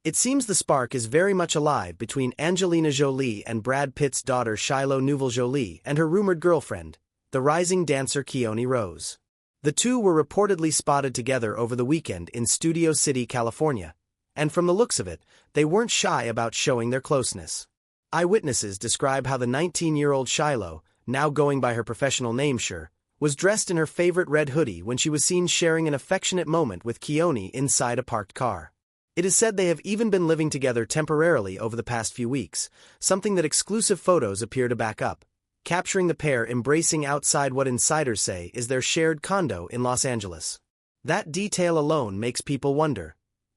It seems the spark is very much alive between Angelina Jolie and Brad Pitt's daughter Shiloh Jolie and her rumored girlfriend, the rising dancer Keoni Rose. The two were reportedly spotted together over the weekend in Studio City, California, and from the looks of it, they weren't shy about showing their closeness. Eyewitnesses describe how the 19-year-old Shiloh, now going by her professional name Cher, was dressed in her favorite red hoodie when she was seen sharing an affectionate moment with Keoni inside a parked car. It is said they have even been living together temporarily over the past few weeks, something that exclusive photos appear to back up, capturing the pair embracing outside what insiders say is their shared condo in Los Angeles. That detail alone makes people wonder,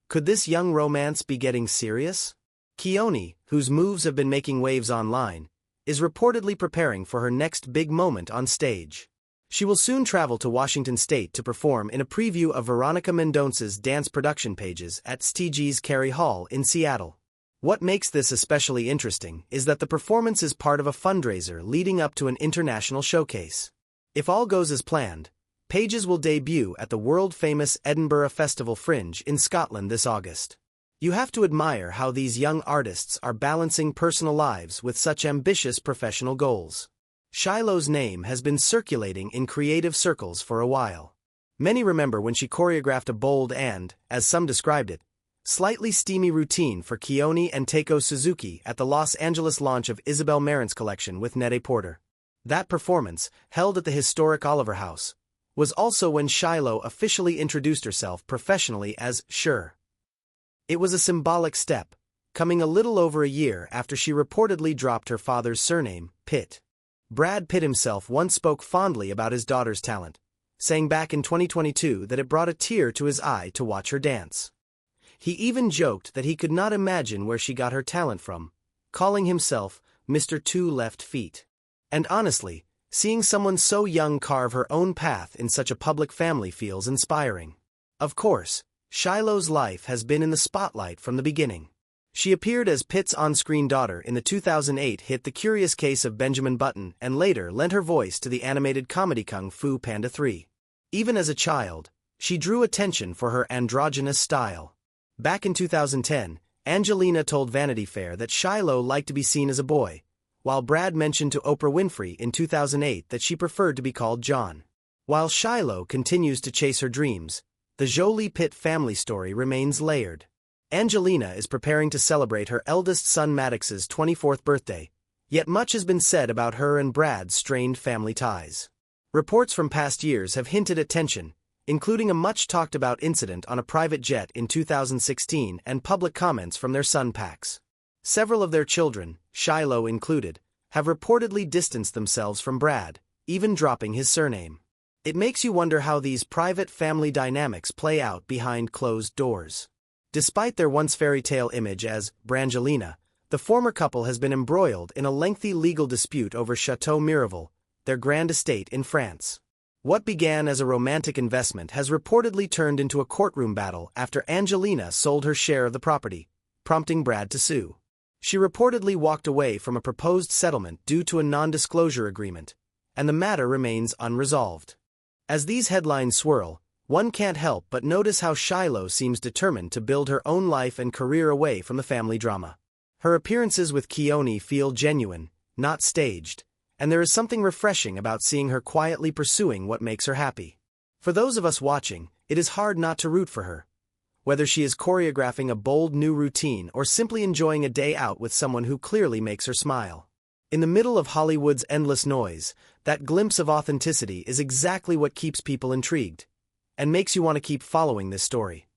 could this young romance be getting serious? Keoni, whose moves have been making waves online, is reportedly preparing for her next big moment on stage. She will soon travel to Washington State to perform in a preview of Veronica Mendonca's dance production pages at STG's Carey Hall in Seattle. What makes this especially interesting is that the performance is part of a fundraiser leading up to an international showcase. If all goes as planned, Pages will debut at the world-famous Edinburgh Festival Fringe in Scotland this August. You have to admire how these young artists are balancing personal lives with such ambitious professional goals. Shiloh's name has been circulating in creative circles for a while. Many remember when she choreographed a bold and, as some described it, slightly steamy routine for Keoni and Taiko Suzuki at the Los Angeles launch of Isabel Marant's collection with Net-a-Porter. That performance, held at the historic Oliver House, was also when Shiloh officially introduced herself professionally as Cher. It was a symbolic step, coming a little over a year after she reportedly dropped her father's surname, Pitt. Brad Pitt himself once spoke fondly about his daughter's talent, saying back in 2022 that it brought a tear to his eye to watch her dance. He even joked that he could not imagine where she got her talent from, calling himself Mr. Two Left Feet. And honestly, seeing someone so young carve her own path in such a public family feels inspiring. Of course, Shiloh's life has been in the spotlight from the beginning. She appeared as Pitt's on-screen daughter in the 2008 hit The Curious Case of Benjamin Button and later lent her voice to the animated comedy Kung Fu Panda 3. Even as a child, she drew attention for her androgynous style. Back in 2010, Angelina told Vanity Fair that Shiloh liked to be seen as a boy, while Brad mentioned to Oprah Winfrey in 2008 that she preferred to be called John. While Shiloh continues to chase her dreams, the Jolie-Pitt family story remains layered. Angelina is preparing to celebrate her eldest son Maddox's 24th birthday, yet much has been said about her and Brad's strained family ties. Reports from past years have hinted at tension, including a much-talked-about incident on a private jet in 2016 and public comments from their son Pax. Several of their children, Shiloh included, have reportedly distanced themselves from Brad, even dropping his surname. It makes you wonder how these private family dynamics play out behind closed doors. Despite their once fairy tale image as Brangelina, the former couple has been embroiled in a lengthy legal dispute over Chateau Miraval, their grand estate in France. What began as a romantic investment has reportedly turned into a courtroom battle after Angelina sold her share of the property, prompting Brad to sue. She reportedly walked away from a proposed settlement due to a non-disclosure agreement, and the matter remains unresolved. As these headlines swirl, one can't help but notice how Shiloh seems determined to build her own life and career away from the family drama. Her appearances with Keoni feel genuine, not staged, and there is something refreshing about seeing her quietly pursuing what makes her happy. For those of us watching, it is hard not to root for her. Whether she is choreographing a bold new routine or simply enjoying a day out with someone who clearly makes her smile. In the middle of Hollywood's endless noise, that glimpse of authenticity is exactly what keeps people intrigued and makes you want to keep following this story.